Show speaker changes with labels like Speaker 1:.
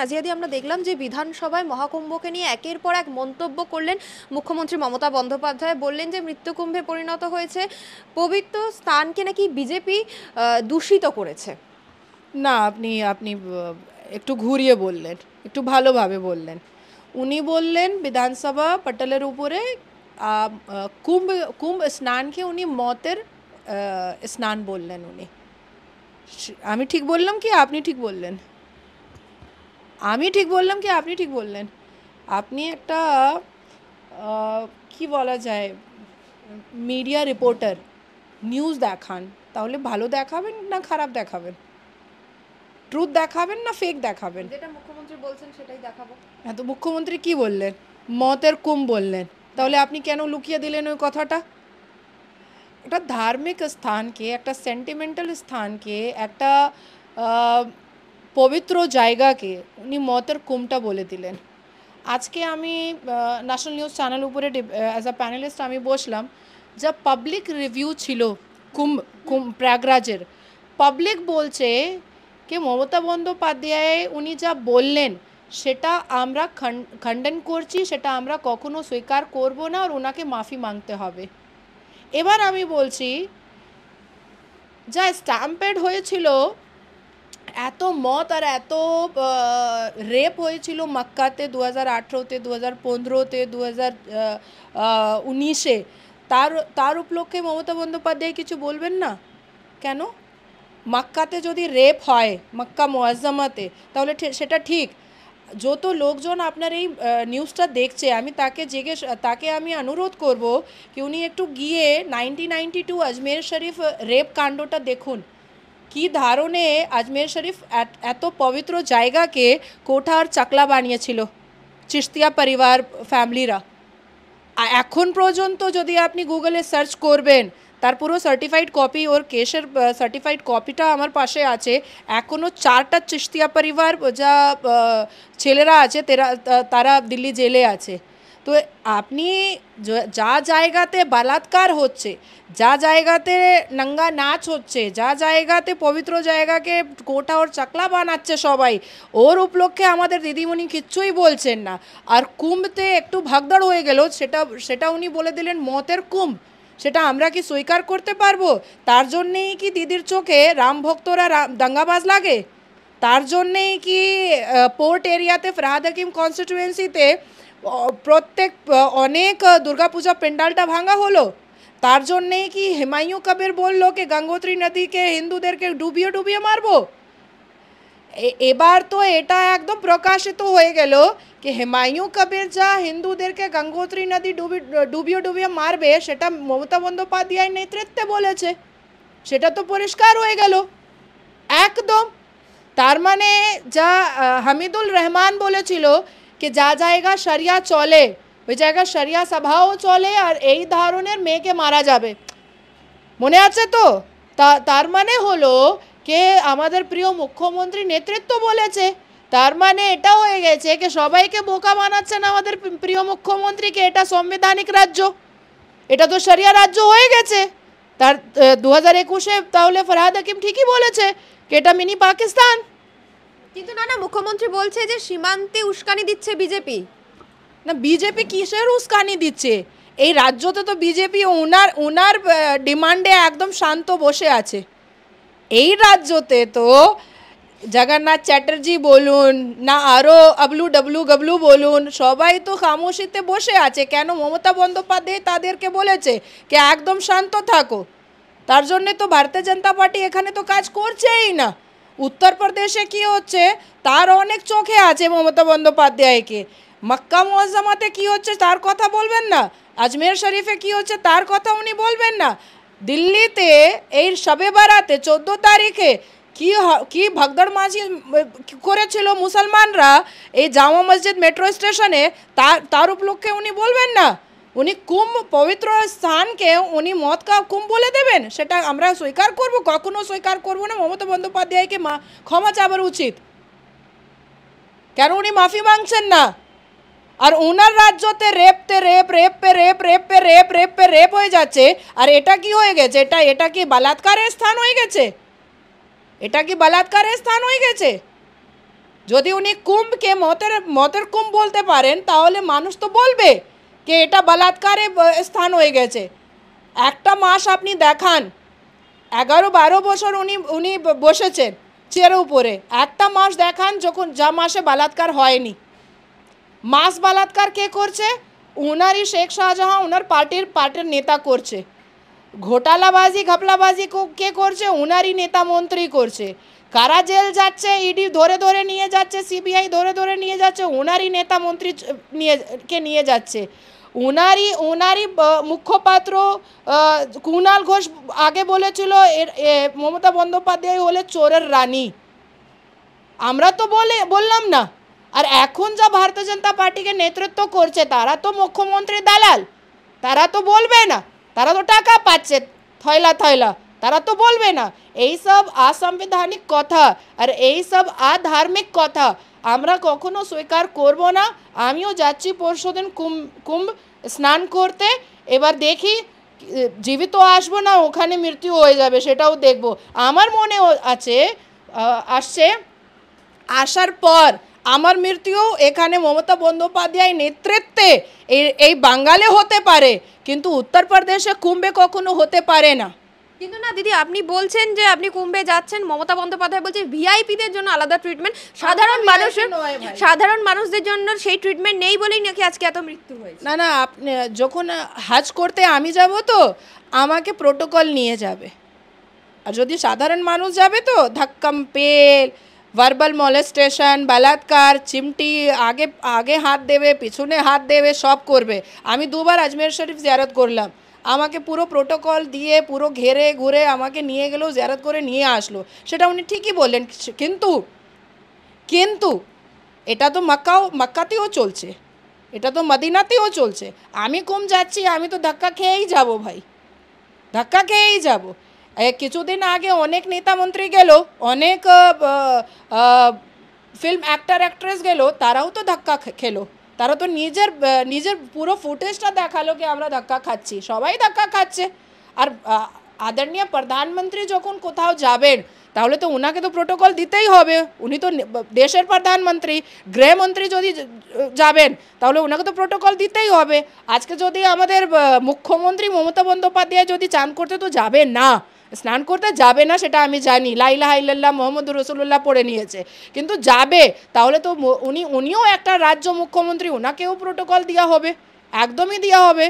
Speaker 1: নাজিয়াদি, আমরা দেখলাম যে বিধানসভায় মহাকুম্ভকে নিয়ে একের পর এক মন্তব্য করলেন মুখ্যমন্ত্রী মমতা বন্দ্যোপাধ্যায়। বললেন যে মৃত্যুকুম্ভে পরিণত হয়েছে, পবিত্র স্থানকে নাকি বিজেপি দূষিত করেছে।
Speaker 2: না, আপনি আপনি একটু ঘুরিয়ে বললেন, একটু ভালোভাবে বললেন। উনি বললেন বিধানসভা পটলের উপরে কুম্ভ কুম্ভ স্নানকে উনি মতের স্নান বললেন। উনি, আমি ঠিক বললাম কি আপনি ঠিক বললেন? আমি ঠিক বললাম কি আপনি ঠিক বললেন? আপনি একটা কি বলা যায়, মিডিয়া রিপোর্টার, নিউজ দেখান, তাহলে ভালো দেখাবেন না খারাপ দেখাবেন? ট্রুথ দেখাবেন না ফেক দেখাবেন?
Speaker 1: যেটা মুখ্যমন্ত্রী বলছেন সেটাই দেখাবো।
Speaker 2: হ্যাঁ, তো মুখ্যমন্ত্রী কি বললেন? মতের কুম্ভ বললেন। তাহলে আপনি কেন লুকিয়ে দিলেন ওই কথাটা? একটা ধার্মিক স্থানকে, একটা সেন্টিমেন্টাল স্থানকে, একটা পবিত্র জায়গাকে উনি মতের কুম্ভটা বলে দিলেন। আজকে আমি ন্যাশনাল নিউজ চ্যানেল উপরে অ্যাজ আ প্যানেলিস্ট আমি বসলাম, যা পাবলিক রিভিউ ছিল কুম্ভ প্রয়াগরাজের, পাবলিক বলছে कि মমতা বন্দ্যোপাধ্যায় উনি যা বললেন সেটা আমরা খণ্ডন করছি, সেটা আমরা কখনো স্বীকার করব না, আর ওনাকে মাফি মাংতে হবে। এবার আমি বলছি, যা স্ট্যাম্পেড হয়েছিল, এত মত আর এত রেপ হয়েছিল মক্কাতে 2018-তে, 2015-তে, 2019-এ, তার উপলক্ষে মমতা বন্দ্যোপাধ্যায় কিছু বলবেন না কেন? মক্কাতে যদি রেপ হয়, মক্কা মুআজ্জামাতে, তাহলে সেটা ঠিক। যত লোকজন আপনার এই নিউজটা দেখছে, আমি তাকে আমি অনুরোধ করব কি উনি একটু গিয়ে 1992 আজমের শরীফ রেপ কাণ্ডটা দেখুন। কি ধারণে আজমের শরীফ এত পবিত্র জায়গাকে কোঠার চাকলা বানিয়েছিল চিশতিয়া পরিবার ফ্যামিলিরা। এখন পর্যন্ত যদি আপনি গুগলে সার্চ করবেন, তার পুরো সার্টিফাইড কপি, ওর কেসের সার্টিফাইড কপিটা আমার পাশে আছে। এখনও 4টা চিশতিয়া পরিবার যা ছেলেরা আছে তারা দিল্লি জেলে আছে। তো আপনি যা জায়গাতে বলাৎকার হচ্ছে, যা জায়গাতে নঙ্গা নাচ হচ্ছে, যা জায়গাতে পবিত্র জায়গাকে কোঠা ওর চাকলা বানাচ্ছে সবাই, ওর উপলক্ষে আমাদের দিদিমণি কিচ্ছুই বলছেন না। আর কুম্ভতে একটু ভাগদড় হয়ে গেল, সেটা উনি বলে দিলেন মতের কুম্ভ। সেটা আমরা কি স্বীকার করতে পারবো? তার জন্যেই কি দিদির চোখে রাম ভক্তরা দাঙ্গাবাজ লাগে? তার জন্যেই কি পোর্ট এরিয়াতে ফরহাদ হাকিম কনস্টিটুয়েন্সিতে প্রত্যেক অনেক দুর্গাপূজা প্যান্ডালটা ভাঙা হলো? তার জন্যেই কি হুমায়ুন কবির বললো कि গঙ্গোত্রী নদীকে হিন্দুদেরকে ডুবিয়ে ডুবিয়ে মারবো? এবার তো এটা একদম প্রকাশিত হয়ে গেল कि হুমায়ুন কবির যা হিন্দুদেরকে গঙ্গোত্রী নদী ডুবিয়ে ডুবিয়ে মারবে সেটা মমতা বন্দ্যোপাধ্যায়ের নেতৃত্বে বলেছে। সেটা তো পরিষ্কার হয়ে গেল একদম। তার মানে যা হামিদুল রহমান বলেছিল कि যা জায়গা শরিয়া চলে ওই জায়গা শরিয়া সভাও চলে, আর এই ধরনের মেয়েকে মারা যাবে, মনে আছে তো? তার মানে হলো कि আমাদের প্রিয় মুখ্যমন্ত্রী নেতৃত্ব বলেছে। তার মানে এটা হয়ে গেছে कि সবাইকে বোকা বানাচ্ছেন আমাদের প্রিয় মুখ্যমন্ত্রীকে। এটা সাংবিধানিক রাজ্য, এটা তো শরিয়া রাজ্য হয়ে গেছে। তার 2021-এ তাহলে ফরহাদ হাকিম ঠিকই বলেছে कि এটা মিনি পাকিস্তান।
Speaker 1: কিন্তু না, মুখ্যমন্ত্রী বলছে যে সীমান্তে উস্কানি দিচ্ছে বিজেপি।
Speaker 2: না, বিজেপি কিসের উস্কানি দিচ্ছে? এই রাজ্যতে তো বিজেপি ওনার ডিমান্ডে একদম শান্ত বসে আছে। এই রাজ্যতে তো জগন্নাথ চ্যাটার্জি বলুন না, আরও গবলু বলুন, সবাই তো খামোশিতে বসে আছে। কেন? মমতা বন্দ্যোপাধ্যায় তাদেরকে বলেছে कि একদম শান্ত থাকো। তার জন্যে তো ভারতীয় জনতা পার্টি এখানে তো কাজ করছেই না। উত্তরপ্রদেশে কি হচ্ছে তার অনেক চোখে আছে মমতা বন্দ্যোপাধ্যায়কে। মক্কা মুআজ্জামাতে কি হচ্ছে তার কথা বলবেন না? আজমের শরীফে কি হচ্ছে তার কথা উনি বলবেন না? দিল্লিতে এই শবে বারাতে 14 তারিখে কি ভাগদড়মাজি করেছিল মুসলমানরা এই জামা মসজিদ মেট্রো স্টেশনে, তার উপলক্ষে উনি বলবেন না? উনি কুম্ভ পবিত্র স্থানকে উনি মত কা কুম্ভ বলে দেবেন? সেটা আমরা স্বীকার করব? কখনো স্বীকার করব না। মমতা বন্দ্যোপাধ্যায়কে ক্ষমা চাওয়ার উচিত। কেন উনি মাফি মাংছেন না? আর ওনার রাজ্যতে রেপ হয়ে যাচ্ছে। আর এটা কি হয়ে গেছে? এটা কি বলাৎকারের স্থান হয়ে গেছে? এটা কি বলাৎকারের স্থান হয়ে গেছে? যদি উনি কুম্ভকে মতের কুম্ভ বলতে পারেন তাহলে মানুষ তো বলবে যে এটা বলাৎকারে স্থান হয়ে গেছে। একটা মাস আপনি দেখান, 11-12 বছর উনি বসেছেন চেয়ারের উপরে, একটা মাস দেখান যখন যা মাসে বলাৎকার হয়নি। মাস বলাৎকার কে করছে? উনারই শেখ শাহজাহান ওনার পার্টির নেতা করছে। ঘোটালাবাজি ঘপলাবাজি কে করছে? উনারই নেতা মন্ত্রী করছে। কারা জেল যাচ্ছে, ইডি ধরে ধরে নিয়ে যাচ্ছে, সিবিআই ধরে ধরে নিয়ে যাচ্ছে, ওনারই নেতা মন্ত্রী নিয়ে যাচ্ছে। ওনারই মুখপাত্র কুণাল ঘোষ আগে বলেছিল মমতা বন্দ্যোপাধ্যায় হলে চোরের রানী। আমরা তো বললাম না। আর এখন যা ভারতীয় জনতা পার্টিকে নেতৃত্ব করছে তারা তো মুখ্যমন্ত্রী দালাল, তারা তো বলবে না, তারা তো টাকা পাচ্ছে থয়লা থয়লা, তারা তো বলবে না। এই সব অসাংবিধানিক কথা আর এই সব আধার্মিক কথা আমরা কখনো স্বীকার করব না। আমিও যাচ্ছি পরশুদিন কুম্ভ স্নান করতে, এবার দেখি জীবিত আসবো না ওখানে মৃত্যু হয়ে যাবে সেটাও দেখব। আমার মনে আসছে আসার পর আমার মৃত্যুও এখানে মমতা বন্দ্যোপাধ্যায় নেতৃত্বে এই বাঙালি হতে পারে, কিন্তু উত্তরপ্রদেশে কুম্ভে কখনো হতে পারে না।
Speaker 1: কিন্তু না দিদি, আপনি বলছেন যে আপনি কুম্ভে যাচ্ছেন, মমতা বন্দ্যোপাধ্যায় বলছে ভিআইপিদের জন্য আলাদা ট্রিটমেন্ট, সাধারণ মানুষদের জন্য সেই ট্রিটমেন্ট নেই বলেই নাকি আজকে এত মৃত্যু হয়েছে।
Speaker 2: না আপনি যখন হজ করতে আমি যাব তো আমাকে প্রোটোকল নিয়ে যাবে, আর যদি সাধারণ মানুষ যাবে তো ধাক্কাম পেল, ভার্বাল মলেস্টেশন, বলাৎকার, চিমটি, আগে হাত দেবে, পিছনে হাত দেবে, সব করবে। আমি 2 বার আজমের শরীফ জিয়ারত করলাম, আমাকে পুরো প্রোটোকল দিয়ে পুরো ঘেরে ঘুরে আমাকে নিয়ে গেল, জিয়ারত করে নিয়ে আসলো। সেটা উনি ঠিকই বললেন, কিন্তু এটা তো মক্কাতেও চলছে, এটা তো মদিনাতেও চলছে। আমি কম যাচ্ছি, আমি তো ধাক্কা খেয়েই যাব ভাই, ধাক্কা খেয়েই যাব। কিছুদিন আগে অনেক নেতা মন্ত্রী গেল, অনেক ফিল্ম অ্যাক্ট্রেস গেল, তারাও তো ধাক্কা খেলো। তারা তো নিজের পুরো ফুটেজটা দেখালো কি আমরা ধাক্কা খাচ্ছি, সবাই ধাক্কা খাচ্ছে। আর আদরণীয় প্রধানমন্ত্রী যখন কোথাও যাবেন তাহলে তো ওনাকে তো প্রোটোকল দিতেই হবে, উনি তো দেশের প্রধানমন্ত্রী। গৃহমন্ত্রী যদি যাবেন তাহলে ওনাকে তো প্রোটোকল দিতেই হবে। আজকে যদি আমাদের মুখ্যমন্ত্রী মমতা বন্দ্যোপাধ্যায় যদি চান করতে তো যাবে না, স্নান করতে যাবে না, সেটা আমি জানি, লা ইলাহা ইল্লাল্লাহ মুহাম্মাদুর রাসূলুল্লাহ পড়ে নিয়েছে, কিন্তু যাবে তাহলে তো উনিও একটা রাজ্য মুখ্যমন্ত্রী, ওনাকেও প্রোটোকল দেওয়া হবে, একদমই দেওয়া হবে।